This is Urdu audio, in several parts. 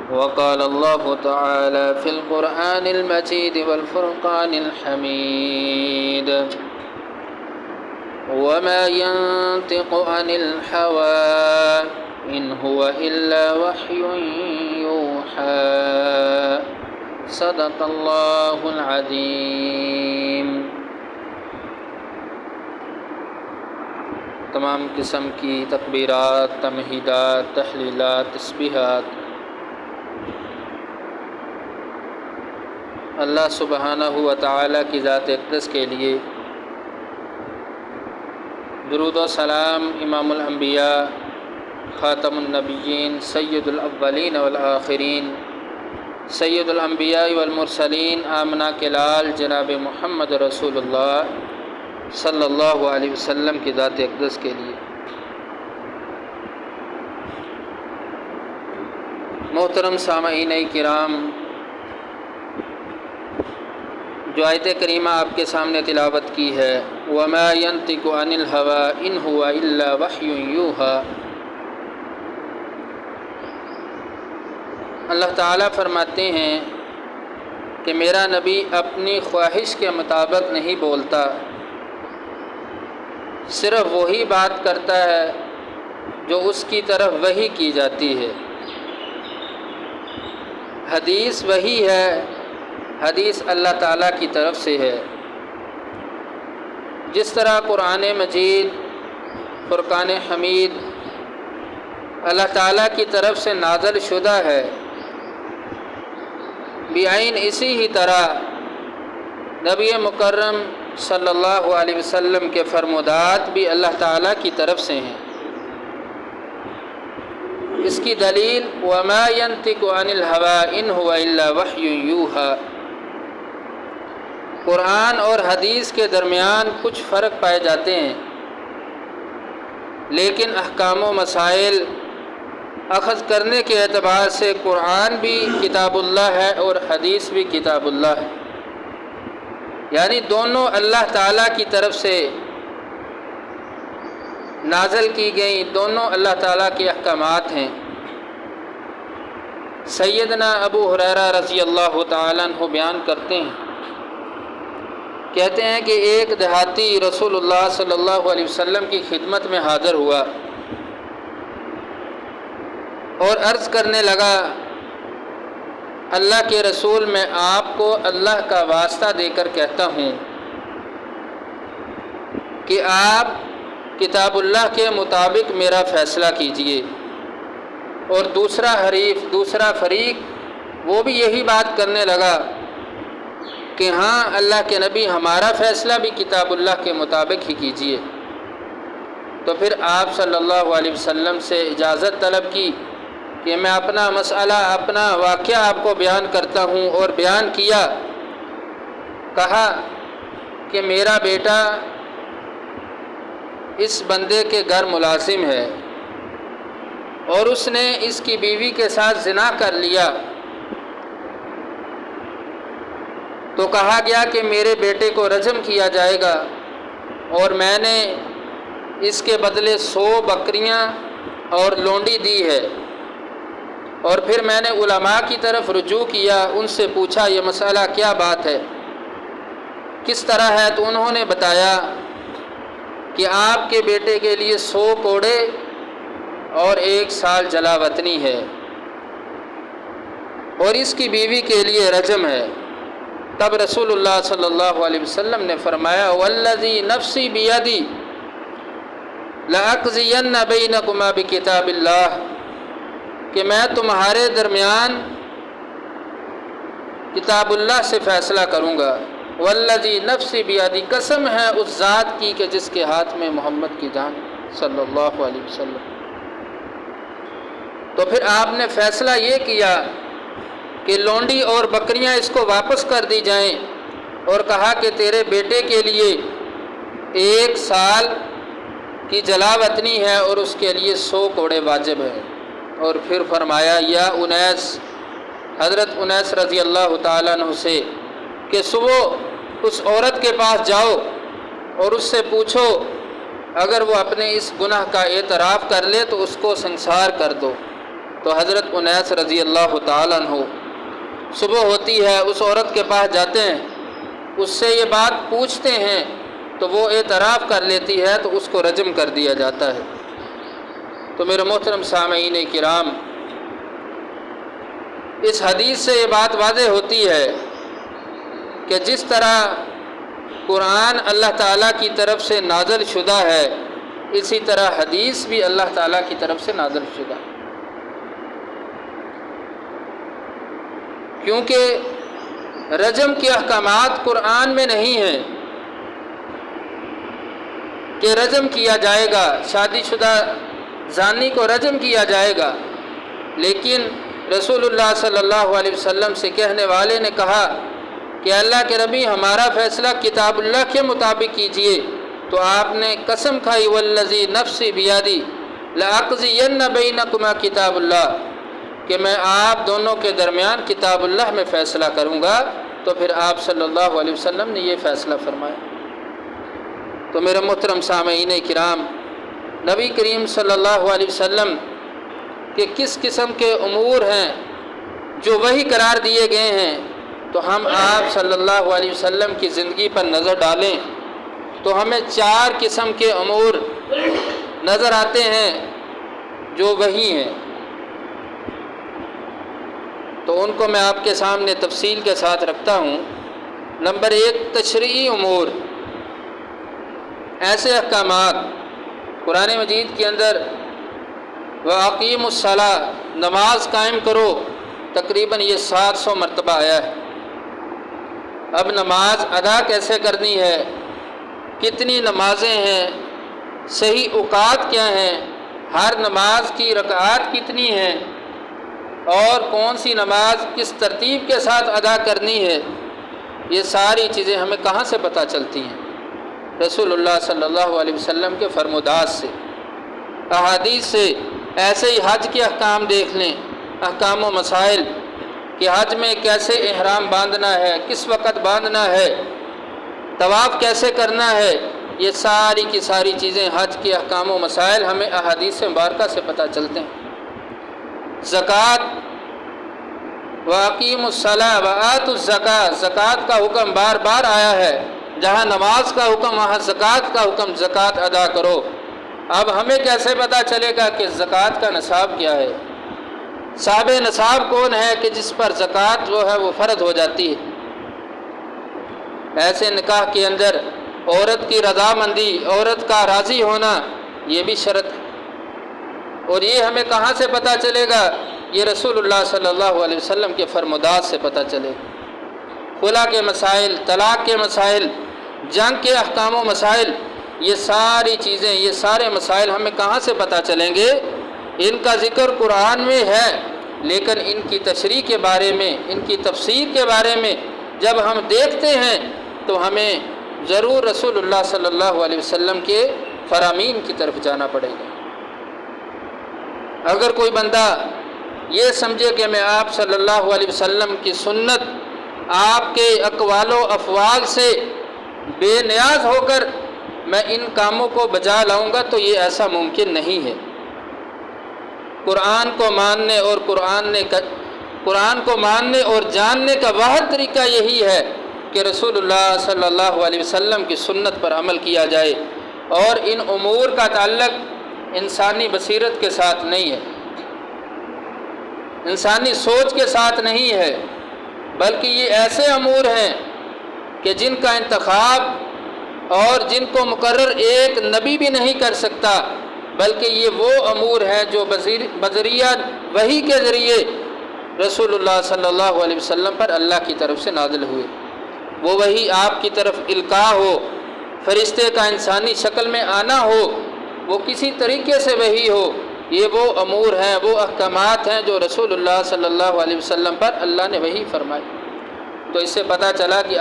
وقال الله تعالى في القرآن المجيد والفرقان الحميد وما ينطق عن الهوى إن هو إلا وحي يوحى صدق الله العظيم۔ تمام قسم کی تکبیرات، تمہیدات، تحلیلات، تسبیحات اللہ سبحانہ و تعالی کی ذات اقدس کے لیے۔ درود و سلام امام الانبیاء، خاتم النبیین، سید الاولین والآخرین، سید الانبیاء والمرسلین، آمنہ کے لال جناب محمد رسول اللہ صلی اللہ علیہ وسلم کی ذات اقدس کے لیے۔ محترم سامعین کرام، جو آیت کریمہ آپ کے سامنے تلاوت کی ہے، وَمَا يَنطِقُ عَنِ الْهَوَىٰ إِنْ هُوَ إِلَّا وَحْيٌ يُوحَىٰ، اللہ تعالیٰ فرماتے ہیں کہ میرا نبی اپنی خواہش کے مطابق نہیں بولتا، صرف وہی بات کرتا ہے جو اس کی طرف وحی کی جاتی ہے۔ حدیث وحی ہے، حدیث اللہ تعالیٰ کی طرف سے ہے۔ جس طرح قرآن مجید، فرقان حمید اللہ تعالیٰ کی طرف سے نازل شدہ ہے، بعین اسی ہی طرح نبی مکرم صلی اللہ علیہ وسلم کے فرمودات بھی اللہ تعالیٰ کی طرف سے ہیں۔ اس کی دلیل وَمَا يَنطِقُ عَنِ الْهَوَىٰ إِنْ هُوَ إِلَّا وَحْيٌ يُوحَىٰ، قرآن اور حدیث کے درمیان کچھ فرق پائے جاتے ہیں، لیکن احکام و مسائل اخذ کرنے کے اعتبار سے قرآن بھی کتاب اللہ ہے اور حدیث بھی کتاب اللہ ہے، یعنی دونوں اللہ تعالیٰ کی طرف سے نازل کی گئی، دونوں اللہ تعالیٰ کے احکامات ہیں۔ سیدنا ابو ہریرہ رضی اللہ تعالیٰ عنہ بیان کرتے ہیں، کہتے ہیں کہ ایک دیہاتی رسول اللہ صلی اللہ علیہ وسلم کی خدمت میں حاضر ہوا اور عرض کرنے لگا، اللہ کے رسول، میں آپ کو اللہ کا واسطہ دے کر کہتا ہوں کہ آپ کتاب اللہ کے مطابق میرا فیصلہ کیجئے۔ اور دوسرا فریق وہ بھی یہی بات کرنے لگا کہ ہاں اللہ کے نبی، ہمارا فیصلہ بھی کتاب اللہ کے مطابق ہی کیجئے۔ تو پھر آپ صلی اللہ علیہ وسلم سے اجازت طلب کی کہ میں اپنا مسئلہ، اپنا واقعہ آپ کو بیان کرتا ہوں، اور بیان کیا۔ کہا کہ میرا بیٹا اس بندے کے گھر ملازم ہے اور اس نے اس کی بیوی کے ساتھ زنا کر لیا، تو کہا گیا کہ میرے بیٹے کو رجم کیا جائے گا، اور میں نے اس کے بدلے 100 بکریاں اور لونڈی دی ہے۔ اور پھر میں نے علماء کی طرف رجوع کیا، ان سے پوچھا یہ مسئلہ کیا بات ہے، کس طرح ہے؟ تو انہوں نے بتایا کہ آپ کے بیٹے کے لیے 100 کوڑے اور 1 سال جلا وطنی ہے، اور اس کی بیوی کے لیے رجم ہے۔ تب رسول اللہ صلی اللہ علیہ وسلم نے فرمایا، والذی نفسی بیدی لأقضین بینکما بکتاب اللہ، کہ میں تمہارے درمیان کتاب اللہ سے فیصلہ کروں گا۔ والذی نفسی بیدی، قسم ہے اس ذات کی کہ جس کے ہاتھ میں محمد کی جان صلی اللہ علیہ وسلم۔ تو پھر آپ نے فیصلہ یہ کیا کہ لونڈی اور بکریاں اس کو واپس کر دی جائیں، اور کہا کہ تیرے بیٹے کے لیے 1 سال کی جلا وطنی ہے اور اس کے لیے 100 کوڑے واجب ہے۔ اور پھر فرمایا، یا انیس، حضرت انیس رضی اللہ تعالیٰ عنہ سے کہ صبح اس عورت کے پاس جاؤ اور اس سے پوچھو، اگر وہ اپنے اس گناہ کا اعتراف کر لے تو اس کو سنسار کر دو، تو حضرت انیس رضی اللہ تعالیٰ عنہ صبح ہوتی ہے، اس عورت کے پاس جاتے ہیں، اس سے یہ بات پوچھتے ہیں تو وہ اعتراف کر لیتی ہے تو اس کو رجم کر دیا جاتا ہے۔ تو میرے محترم سامعین کرام، اس حدیث سے یہ بات واضح ہوتی ہے کہ جس طرح قرآن اللہ تعالیٰ کی طرف سے نازل شدہ ہے، اسی طرح حدیث بھی اللہ تعالیٰ کی طرف سے نازل شدہ ہے، کیونکہ رجم کے احکامات قرآن میں نہیں ہیں کہ رجم کیا جائے گا، شادی شدہ زانی کو رجم کیا جائے گا، لیکن رسول اللہ صلی اللہ علیہ وسلم سے کہنے والے نے کہا کہ اللہ کے نبی ہمارا فیصلہ کتاب اللہ کے مطابق کیجئے، تو آپ نے قسم کھائی والذی نفسی بیدی لاقضین بینکما کتاب اللہ، کہ میں آپ دونوں کے درمیان کتاب اللہ میں فیصلہ کروں گا۔ تو پھر آپ صلی اللہ علیہ وسلم نے یہ فیصلہ فرمایا۔ تو میرے محترم سامعین کرام، نبی کریم صلی اللہ علیہ وسلم کے کس قسم کے امور ہیں جو وحی قرار دیے گئے ہیں، تو ہم آپ صلی اللہ علیہ وسلم کی زندگی پر نظر ڈالیں تو ہمیں 4 قسم کے امور نظر آتے ہیں جو وحی ہیں، تو ان کو میں آپ کے سامنے تفصیل کے ساتھ رکھتا ہوں۔ نمبر 1، تشریعی امور، ایسے احکامات قرآن مجید کے اندر وَأَقِیمُوا الصَّلَاةَ، نماز قائم کرو، تقریباً یہ 700 مرتبہ آیا ہے۔ اب نماز ادا کیسے کرنی ہے، کتنی نمازیں ہیں، صحیح اوقات کیا ہیں، ہر نماز کی رکعات کتنی ہیں، اور کون سی نماز کس ترتیب کے ساتھ ادا کرنی ہے، یہ ساری چیزیں ہمیں کہاں سے پتہ چلتی ہیں؟ رسول اللہ صلی اللہ علیہ وسلم کے فرمودات سے، احادیث سے۔ ایسے ہی حج کے احکام دیکھ لیں، احکام و مسائل کہ حج میں کیسے احرام باندھنا ہے، کس وقت باندھنا ہے، طواف کیسے کرنا ہے، یہ ساری کی ساری چیزیں حج کے احکام و مسائل ہمیں احادیث مبارکہ سے پتہ چلتے ہیں۔ زکوٰۃ، وَأَقِیمُوا الصَّلَاةَ وَآتُوا الزَّکَاةَ، زکوٰۃ کا حکم بار بار آیا ہے، جہاں نماز کا حکم وہاں زکوٰۃ کا حکم، زکوٰۃ ادا کرو۔ اب ہمیں کیسے پتہ چلے گا کہ زکوٰۃ کا نصاب کیا ہے؟ صاحب نصاب کون ہے کہ جس پر زکوٰۃ جو ہے وہ فرض ہو جاتی ہے؟ ایسے نکاح کے اندر عورت کی رضامندی، عورت کا راضی ہونا، یہ بھی شرط ہے، اور یہ ہمیں کہاں سے پتہ چلے گا؟ یہ رسول اللہ صلی اللہ علیہ وسلم کے فرمودات سے پتہ چلے گا۔ خلا کے مسائل، طلاق کے مسائل، جنگ کے احکام و مسائل، یہ ساری چیزیں، یہ سارے مسائل ہمیں کہاں سے پتہ چلیں گے؟ ان کا ذکر قرآن میں ہے، لیکن ان کی تشریح کے بارے میں، ان کی تفسیر کے بارے میں جب ہم دیکھتے ہیں تو ہمیں ضرور رسول اللہ صلی اللہ علیہ وسلم کے فرامین کی طرف جانا پڑے گا۔ اگر کوئی بندہ یہ سمجھے کہ میں آپ صلی اللہ علیہ وسلم کی سنت، آپ کے اقوال و افعال سے بے نیاز ہو کر میں ان کاموں کو بجا لاؤں گا، تو یہ ایسا ممکن نہیں ہے۔ قرآن کو ماننے اور قرآن کو ماننے اور جاننے کا واحد طریقہ یہی ہے کہ رسول اللہ صلی اللہ علیہ وسلم کی سنت پر عمل کیا جائے، اور ان امور کا تعلق انسانی بصیرت کے ساتھ نہیں ہے، انسانی سوچ کے ساتھ نہیں ہے، بلکہ یہ ایسے امور ہیں کہ جن کا انتخاب اور جن کو مقرر ایک نبی بھی نہیں کر سکتا، بلکہ یہ وہ امور ہیں جو بذریعہ وحی کے ذریعے رسول اللہ صلی اللہ علیہ وسلم پر اللہ کی طرف سے نازل ہوئے۔ وہ وحی آپ کی طرف القاء ہو، فرشتے کا انسانی شکل میں آنا ہو، وہ کسی طریقے سے وحی ہو، یہ وہ امور ہیں، وہ احکامات ہیں جو رسول اللہ صلی اللہ علیہ وسلم پر اللہ نے وحی فرمائی۔ تو اس سے پتہ چلا کہ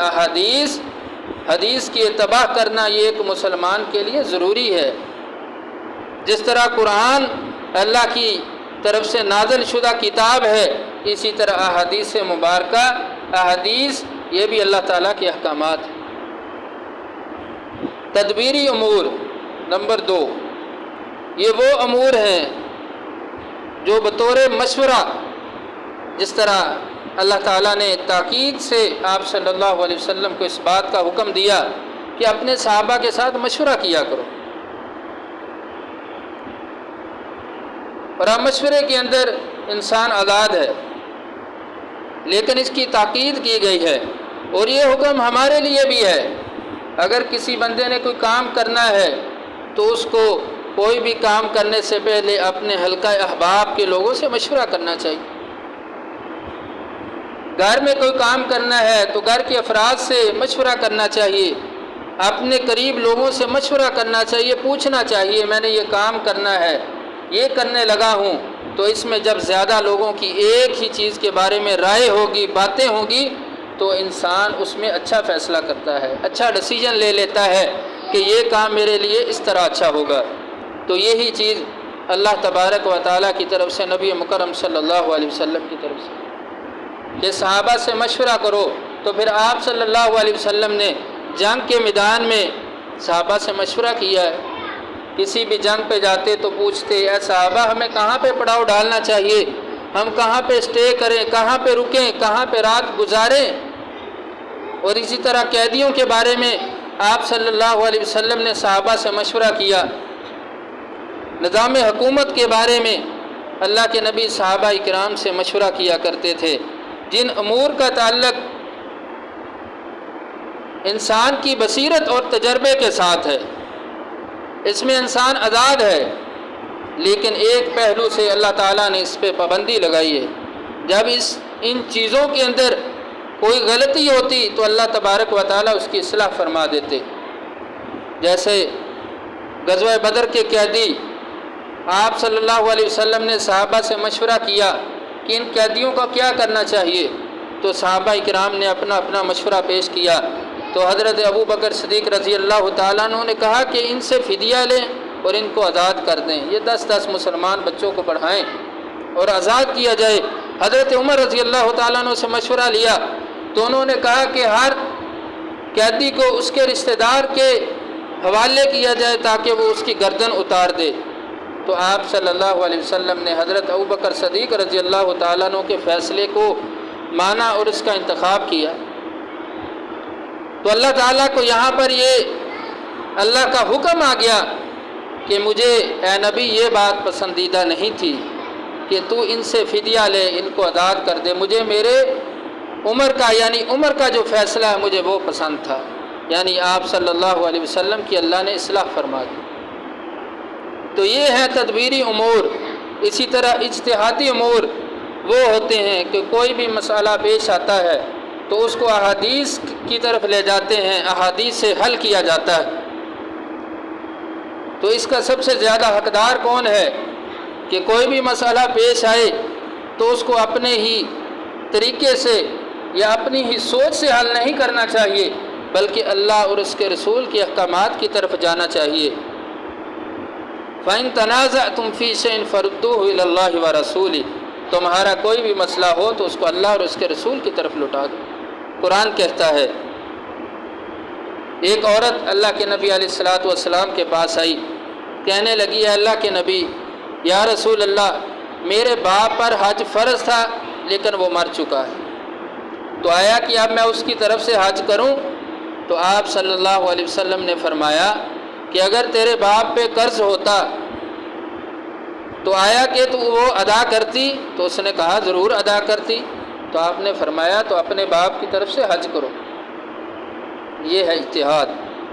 حدیث کی اتباع کرنا یہ ایک مسلمان کے لیے ضروری ہے۔ جس طرح قرآن اللہ کی طرف سے نازل شدہ کتاب ہے، اسی طرح احادیث مبارکہ، احادیث یہ بھی اللہ تعالیٰ کے احکامات ہیں۔ تدبیری امور، نمبر 2، یہ وہ امور ہیں جو بطور مشورہ، جس طرح اللہ تعالیٰ نے تاکید سے آپ صلی اللہ علیہ وسلم کو اس بات کا حکم دیا کہ اپنے صحابہ کے ساتھ مشورہ کیا کرو، اور اب مشورے کے اندر انسان آزاد ہے، لیکن اس کی تاکید کی گئی ہے، اور یہ حکم ہمارے لیے بھی ہے۔ اگر کسی بندے نے کوئی کام کرنا ہے تو اس کو کوئی بھی کام کرنے سے پہلے اپنے حلقہ احباب کے لوگوں سے مشورہ کرنا چاہیے۔ گھر میں کوئی کام کرنا ہے تو گھر کے افراد سے مشورہ کرنا چاہیے، اپنے قریب لوگوں سے مشورہ کرنا چاہیے، پوچھنا چاہیے میں نے یہ کام کرنا ہے، یہ کرنے لگا ہوں، تو اس میں جب زیادہ لوگوں کی ایک ہی چیز کے بارے میں رائے ہوگی، باتیں ہوں گی، تو انسان اس میں اچھا فیصلہ کرتا ہے، اچھا ڈیسیجن لے لیتا ہے کہ یہ کام میرے لیے اس طرح اچھا ہوگا۔ تو یہی چیز اللہ تبارک و تعالیٰ کی طرف سے نبی مکرم صلی اللہ علیہ وسلم کی طرف سے کہ صحابہ سے مشورہ کرو، تو پھر آپ صلی اللہ علیہ وسلم نے جنگ کے میدان میں صحابہ سے مشورہ کیا ہے۔ کسی بھی جنگ پہ جاتے تو پوچھتے اے صحابہ ہمیں کہاں پہ پڑاؤ ڈالنا چاہیے، ہم کہاں پہ اسٹے کریں، کہاں پہ رکیں، کہاں پہ رات گزاریں۔ اور اسی طرح قیدیوں کے بارے میں آپ صلی اللہ علیہ وسلم نے صحابہ سے مشورہ کیا۔ نظام حکومت کے بارے میں اللہ کے نبی صحابہ کرام سے مشورہ کیا کرتے تھے۔ جن امور کا تعلق انسان کی بصیرت اور تجربے کے ساتھ ہے، اس میں انسان آزاد ہے، لیکن ایک پہلو سے اللہ تعالیٰ نے اس پہ پابندی لگائی ہے۔ جب ان چیزوں کے اندر کوئی غلطی ہوتی تو اللہ تبارک و تعالیٰ اس کی اصلاح فرما دیتے۔ جیسے غزوہ بدر کے قیدی، آپ صلی اللہ علیہ وسلم نے صحابہ سے مشورہ کیا کہ ان قیدیوں کا کیا کرنا چاہیے، تو صحابہ کرام نے اپنا اپنا مشورہ پیش کیا۔ تو حضرت ابو بکر صدیق رضی اللہ تعالیٰ عنہ نے کہا کہ ان سے فدیہ لیں اور ان کو آزاد کر دیں، یہ 10 مسلمان بچوں کو پڑھائیں اور آزاد کیا جائے۔ حضرت عمر رضی اللہ تعالیٰ عنہ سے مشورہ لیا تو انہوں نے کہا کہ ہر قیدی کو اس کے رشتہ دار کے حوالے کیا جائے تاکہ وہ اس کی گردن اتار دے۔ تو آپ صلی اللہ علیہ وسلم نے حضرت ابو بکر صدیق رضی اللہ تعالیٰ عنہ کے فیصلے کو مانا اور اس کا انتخاب کیا۔ تو اللہ تعالیٰ کو یہاں پر یہ اللہ کا حکم آ گیا کہ مجھے اے نبی یہ بات پسندیدہ نہیں تھی کہ تو ان سے فدیہ لے، ان کو آزاد کر دے، مجھے میرے عمر کا یعنی عمر کا جو فیصلہ ہے مجھے وہ پسند تھا۔ یعنی آپ صلی اللہ علیہ وسلم کی اللہ نے اصلاح فرما دی۔ تو یہ ہے تدبیری امور۔ اسی طرح اجتہادی امور وہ ہوتے ہیں کہ کوئی بھی مسئلہ پیش آتا ہے تو اس کو احادیث کی طرف لے جاتے ہیں، احادیث سے حل کیا جاتا ہے۔ تو اس کا سب سے زیادہ حقدار کون ہے کہ کوئی بھی مسئلہ پیش آئے تو اس کو اپنے ہی طریقے سے یا اپنی ہی سوچ سے حل نہیں کرنا چاہیے، بلکہ اللہ اور اس کے رسول کے احکامات کی طرف جانا چاہیے۔ فَإِن تَنَازَعْتُمْ فِي شَيْءٍ فَرُدُّوهُ إِلَى اللَّهِ وَرَسُولِهِ، تمہارا کوئی بھی مسئلہ ہو تو اس کو اللہ اور اس کے رسول کی طرف لوٹا دو۔ قرآن کہتا ہے، ایک عورت اللہ کے نبی علیہ الصلوۃ والسلام کے پاس آئی، کہنے لگی اے اللہ کے نبی، یا رسول اللہ، میرے باپ پر حج فرض تھا لیکن وہ مر چکا ہے، تو آیا کہ اب میں اس کی طرف سے حج کروں؟ تو آپ صلی اللہ علیہ وسلم نے فرمایا کہ اگر تیرے باپ پہ قرض ہوتا تو آیا کہ تو وہ ادا کرتی؟ تو اس نے کہا ضرور ادا کرتی۔ تو آپ نے فرمایا تو اپنے باپ کی طرف سے حج کرو۔ یہ ہے اجتہاد۔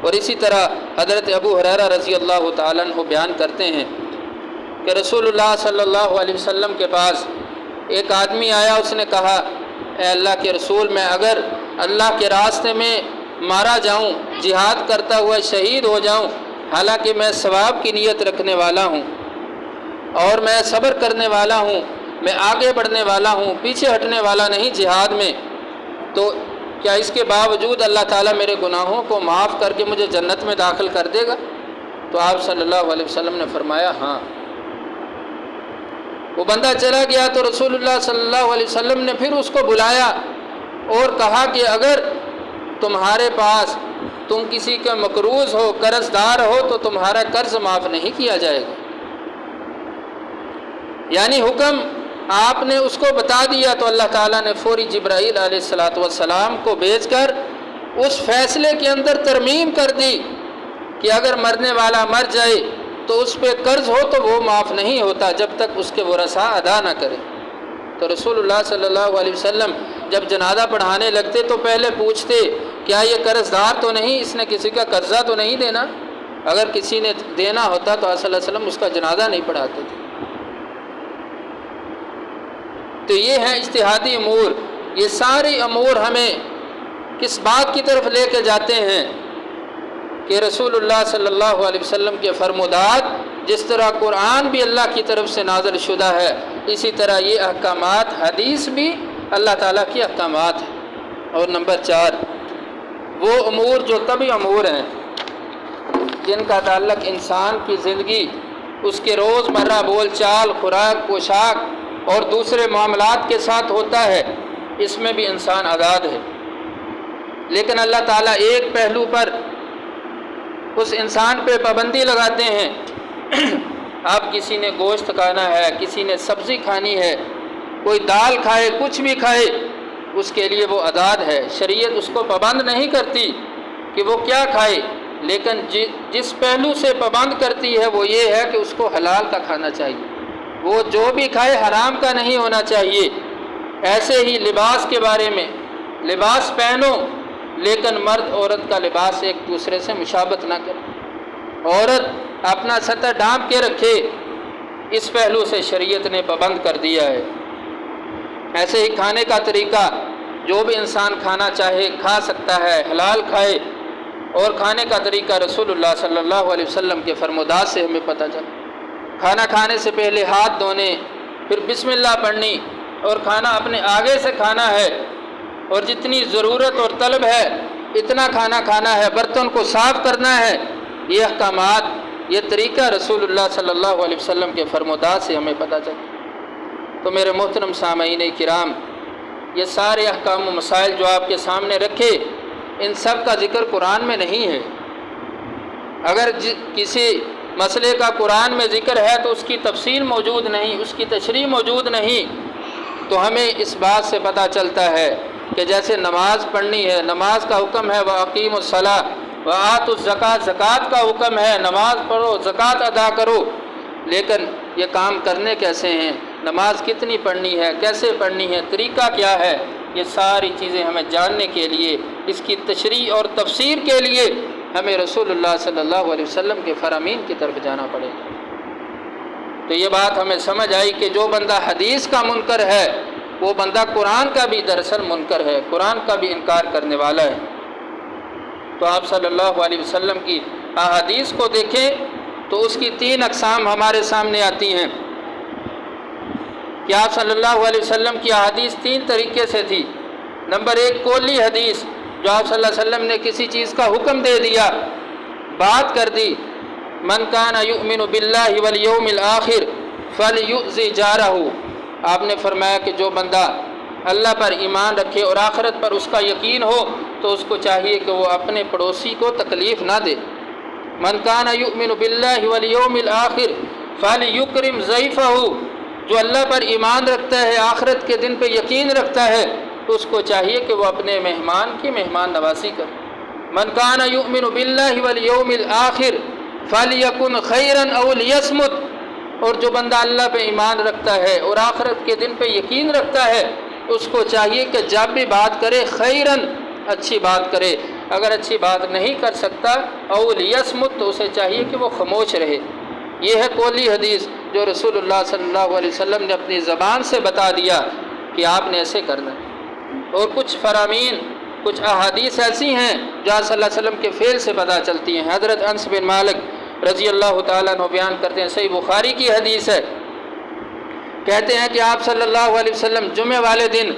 اور اسی طرح حضرت ابو ہریرہ رضی اللہ تعالیٰ عنہ بیان کرتے ہیں کہ رسول اللہ صلی اللہ علیہ وسلم کے پاس ایک آدمی آیا، اس نے کہا اے اللہ کے رسول، میں اگر اللہ کے راستے میں مارا جاؤں، جہاد کرتا ہوا شہید ہو جاؤں، حالانکہ میں ثواب کی نیت رکھنے والا ہوں اور میں صبر کرنے والا ہوں، میں آگے بڑھنے والا ہوں، پیچھے ہٹنے والا نہیں جہاد میں، تو کیا اس کے باوجود اللہ تعالیٰ میرے گناہوں کو معاف کر کے مجھے جنت میں داخل کر دے گا؟ تو آپ صلی اللہ علیہ وسلم نے فرمایا ہاں۔ وہ بندہ چلا گیا تو رسول اللہ صلی اللہ علیہ وسلم نے پھر اس کو بلایا اور کہا کہ اگر تمہارے پاس تم کسی کے مقروض ہو، قرض دار ہو، تو تمہارا قرض معاف نہیں کیا جائے گا۔ یعنی حکم آپ نے اس کو بتا دیا تو اللہ تعالیٰ نے فوری جبرائیل علیہ السلام کو بھیج کر اس فیصلے کے اندر ترمیم کر دی کہ اگر مرنے والا مر جائے تو اس پہ قرض ہو تو وہ معاف نہیں ہوتا جب تک اس کے ورثاء ادا نہ کرے۔ تو رسول اللہ صلی اللہ علیہ وسلم جب جنازہ پڑھانے لگتے تو پہلے پوچھتے کیا یہ قرض دار تو نہیں، اس نے کسی کا قرضہ تو نہیں دینا؟ اگر کسی نے دینا ہوتا تو صلی اللہ علیہ وسلم اس کا جنازہ نہیں پڑھاتے تھے۔ تو یہ ہیں اجتہادی امور۔ یہ سارے امور ہمیں کس بات کی طرف لے کے جاتے ہیں کہ رسول اللہ صلی اللہ علیہ وسلم کے فرمودات، جس طرح قرآن بھی اللہ کی طرف سے نازل شدہ ہے، اسی طرح یہ احکامات حدیث بھی اللہ تعالیٰ کی احکامات ہیں۔ اور نمبر 4، وہ امور جو طبعی امور ہیں جن کا تعلق انسان کی زندگی، اس کے روزمرہ بول چال، خوراک، پوشاک اور دوسرے معاملات کے ساتھ ہوتا ہے، اس میں بھی انسان آزاد ہے۔ لیکن اللہ تعالیٰ ایک پہلو پر اس انسان پہ پابندی لگاتے ہیں۔ اب کسی نے گوشت کھانا ہے، کسی نے سبزی کھانی ہے، کوئی دال کھائے، کچھ بھی کھائے، اس کے لیے وہ آزاد ہے۔ شریعت اس کو پابند نہیں کرتی کہ وہ کیا کھائے، لیکن جس پہلو سے پابند کرتی ہے وہ یہ ہے کہ اس کو حلال کا کھانا چاہیے، وہ جو بھی کھائے حرام کا نہیں ہونا چاہیے۔ ایسے ہی لباس کے بارے میں، لباس پہنو لیکن مرد عورت کا لباس ایک دوسرے سے مشابہت نہ کرے، عورت اپنا سطح ڈھانپ کے رکھے، اس پہلو سے شریعت نے پابند کر دیا ہے۔ ایسے ہی کھانے کا طریقہ، جو بھی انسان کھانا چاہے کھا سکتا ہے، حلال کھائے۔ اور کھانے کا طریقہ رسول اللہ صلی اللہ علیہ وسلم کے فرمودات سے ہمیں پتہ چلا۔ کھانا کھانے سے پہلے ہاتھ دھونے، پھر بسم اللہ پڑھنی، اور کھانا اپنے آگے سے کھانا ہے، اور جتنی ضرورت اور طلب ہے اتنا کھانا کھانا ہے، برتن کو صاف کرنا ہے۔ یہ احکامات، یہ طریقہ رسول اللہ صلی اللہ علیہ وسلم کے فرمودات سے ہمیں پتہ چلا۔ تو میرے محترم سامعین کرام، یہ سارے احکام و مسائل جو آپ کے سامنے رکھے، ان سب کا ذکر قرآن میں نہیں ہے۔ اگر کسی مسئلے کا قرآن میں ذکر ہے تو اس کی تفصیل موجود نہیں، اس کی تشریح موجود نہیں، تو ہمیں اس بات سے پتہ چلتا ہے کہ جیسے نماز پڑھنی ہے، نماز کا حکم ہے وَأَقِيمُوا الصَّلَاةَ وَآتُوا الزَّكَاةَ، زکوٰۃ کا حکم ہے، نماز پڑھو، زکوٰۃ ادا کرو۔ لیکن یہ کام کرنے کیسے ہیں، نماز کتنی پڑھنی ہے، کیسے پڑھنی ہے، طریقہ کیا ہے، یہ ساری چیزیں ہمیں جاننے کے لیے، اس کی تشریح اور تفسیر کے لیے ہمیں رسول اللہ صلی اللہ علیہ وسلم کے فرامین کی طرف جانا پڑے گا۔ تو یہ بات ہمیں سمجھ آئی کہ جو بندہ حدیث کا منکر ہے وہ بندہ قرآن کا بھی دراصل منکر ہے، قرآن کا بھی انکار کرنے والا ہے۔ تو آپ صلی اللہ علیہ وسلم کی احادیث کو دیکھیں تو اس کی 3 اقسام ہمارے سامنے آتی ہیں کہ آپ صلی اللہ علیہ وسلم کی احادیث 3 طریقے سے تھی۔ نمبر 1، قولی حدیث، جو آپ صلی اللہ علیہ وسلم نے کسی چیز کا حکم دے دیا، بات کر دی، من کان یؤمن باللہ والیوم الآخر فلیؤذی جارہ، آپ نے فرمایا کہ جو بندہ اللہ پر ایمان رکھے اور آخرت پر اس کا یقین ہو تو اس کو چاہیے کہ وہ اپنے پڑوسی کو تکلیف نہ دے۔ من کان یؤمن باللہ والیوم الآخر فلیکرم ضیفہ، جو اللہ پر ایمان رکھتا ہے، آخرت کے دن پہ یقین رکھتا ہے، تو اس کو چاہیے کہ وہ اپنے مہمان کی مہمان نوازی کرے۔ من کان یؤمن باللہ والیوم الآخر فلیکن خیرا او لیصمت، اور جو بندہ اللہ پہ ایمان رکھتا ہے اور آخرت کے دن پہ یقین رکھتا ہے، اس کو چاہیے کہ جب بھی بات کرے خیراً، اچھی بات کرے، اگر اچھی بات نہیں کر سکتا او لیصمت، تو اسے چاہیے کہ وہ خاموش رہے۔ یہ ہے قولی حدیث جو رسول اللہ صلی اللہ علیہ وسلم نے اپنی زبان سے بتا دیا کہ آپ نے ایسے کرنا ہے۔ اور کچھ فرامین، کچھ احادیث ایسی ہیں جو آپ صلی اللہ علیہ وسلم کے فعل سے پتہ چلتی ہیں۔ حضرت انس بن مالک رضی اللہ تعالیٰ عنہ بیان کرتے ہیں، صحیح بخاری کی حدیث ہے، کہتے ہیں کہ آپ صلی اللہ علیہ وسلم جمعہ والے دن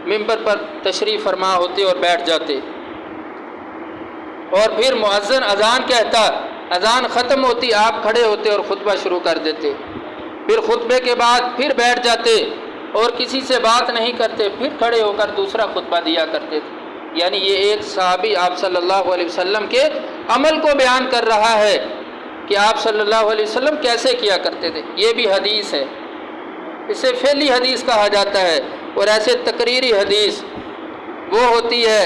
منبر پر تشریف فرما ہوتے اور بیٹھ جاتے، اور پھر مؤذن اذان کہتا، اذان ختم ہوتی، آپ کھڑے ہوتے اور خطبہ شروع کر دیتے، پھر خطبے کے بعد پھر بیٹھ جاتے اور کسی سے بات نہیں کرتے، پھر کھڑے ہو کر دوسرا خطبہ دیا کرتے تھے۔ یعنی یہ ایک صحابی آپ صلی اللہ علیہ وسلم کے عمل کو بیان کر رہا ہے کہ آپ صلی اللہ علیہ وسلم کیسے کیا کرتے تھے۔ یہ بھی حدیث ہے۔ اسے فعلی حدیث کہا جاتا ہے، اور ایسے تقریری حدیث وہ ہوتی ہے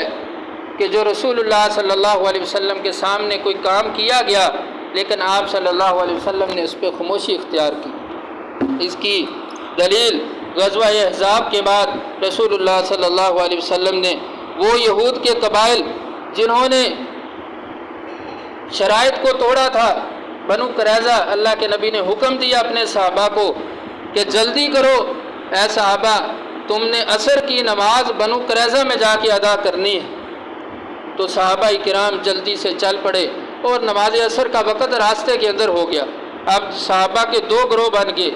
کہ جو رسول اللہ صلی اللہ علیہ وسلم کے سامنے کوئی کام کیا گیا لیکن آپ صلی اللہ علیہ وسلم نے اس پہ خاموشی اختیار کی۔ اس کی دلیل غزوہ احزاب کے بعد رسول اللہ صلی اللہ علیہ وسلم نے وہ یہود کے قبائل جنہوں نے شرائط کو توڑا تھا، بنو قریظہ، اللہ کے نبی نے حکم دیا اپنے صحابہ کو کہ جلدی کرو اے صحابہ، تم نے عصر کی نماز بنو قریظہ میں جا کے ادا کرنی ہے۔ تو صحابہ کرام جلدی سے چل پڑے اور نماز عصر کا وقت راستے کے اندر ہو گیا۔ اب صحابہ کے دو گروہ بن گئے۔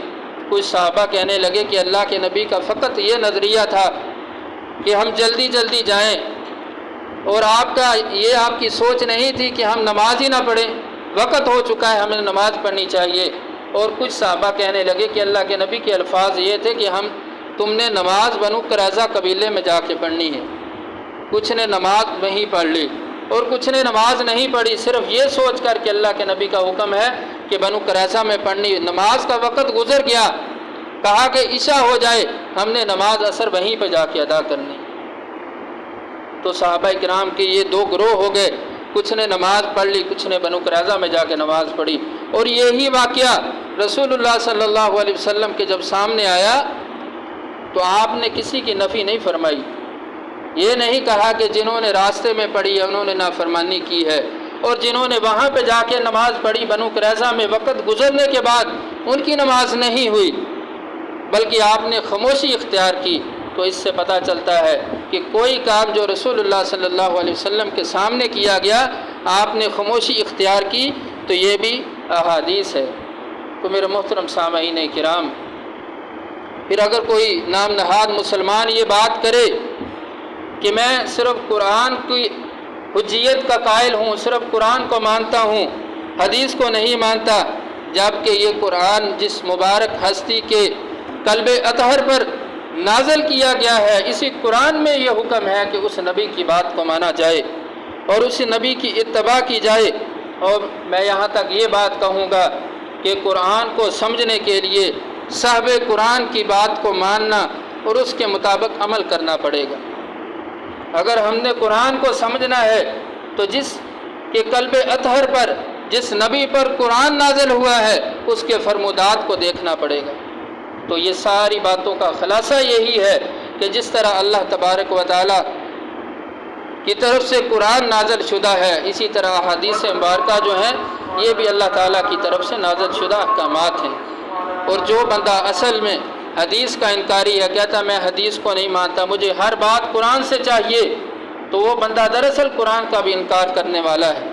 کچھ صحابہ کہنے لگے کہ اللہ کے نبی کا فقط یہ نظریہ تھا کہ ہم جلدی جلدی جائیں، اور آپ کی سوچ نہیں تھی کہ ہم نماز ہی نہ پڑھیں، وقت ہو چکا ہے، ہمیں نماز پڑھنی چاہیے۔ اور کچھ صحابہ کہنے لگے کہ اللہ کے نبی کے الفاظ یہ تھے کہ تم نے نماز بنو قریظہ قبیلے میں جا کے پڑھنی ہے۔ کچھ نے نماز وہیں پڑھ لی اور کچھ نے نماز نہیں پڑھی، صرف یہ سوچ کر کہ اللہ کے نبی کا حکم ہے کہ بنو قریظہ میں پڑھنی ہے۔ نماز کا وقت گزر گیا، کہا کہ عشاء ہو جائے، ہم نے نماز عصر وہیں پہ جا کے ادا کرنی۔ تو صحابہ کرام کے یہ دو گروہ ہو گئے، کچھ نے نماز پڑھ لی، کچھ نے بنو قریظہ میں جا کے نماز پڑھی۔ اور یہی واقعہ رسول اللہ صلی اللہ علیہ وسلم کے جب سامنے آیا تو آپ نے کسی کی نفی نہیں فرمائی، یہ نہیں کہا کہ جنہوں نے راستے میں پڑھی انہوں نے نافرمانی کی ہے، اور جنہوں نے وہاں پہ جا کے نماز پڑھی بنو قریظہ میں وقت گزرنے کے بعد ان کی نماز نہیں ہوئی، بلکہ آپ نے خاموشی اختیار کی۔ تو اس سے پتہ چلتا ہے کہ کوئی کام جو رسول اللہ صلی اللہ علیہ وسلم کے سامنے کیا گیا آپ نے خاموشی اختیار کی، تو یہ بھی احادیث ہے۔ تو میرے محترم سامعین کرام، پھر اگر کوئی نام نہاد مسلمان یہ بات کرے کہ میں صرف قرآن کی حجیت کا قائل ہوں، صرف قرآن کو مانتا ہوں، حدیث کو نہیں مانتا، جبکہ یہ قرآن جس مبارک ہستی کے قلب اطہر پر نازل کیا گیا ہے، اسی قرآن میں یہ حکم ہے کہ اس نبی کی بات کو مانا جائے اور اس نبی کی اتباع کی جائے۔ اور میں یہاں تک یہ بات کہوں گا کہ قرآن کو سمجھنے کے لیے صاحب قرآن کی بات کو ماننا اور اس کے مطابق عمل کرنا پڑے گا۔ اگر ہم نے قرآن کو سمجھنا ہے تو جس کے قلب اطہر پر، جس نبی پر قرآن نازل ہوا ہے، اس کے فرمودات کو دیکھنا پڑے گا۔ تو یہ ساری باتوں کا خلاصہ یہی ہے کہ جس طرح اللہ تبارک و تعالیٰ کی طرف سے قرآن نازل شدہ ہے، اسی طرح احادیث مبارکہ جو ہیں یہ بھی اللہ تعالیٰ کی طرف سے نازل شدہ احکامات ہیں۔ اور جو بندہ اصل میں حدیث کا انکاری ہے، کہتا میں حدیث کو نہیں مانتا، مجھے ہر بات قرآن سے چاہیے، تو وہ بندہ دراصل قرآن کا بھی انکار کرنے والا ہے۔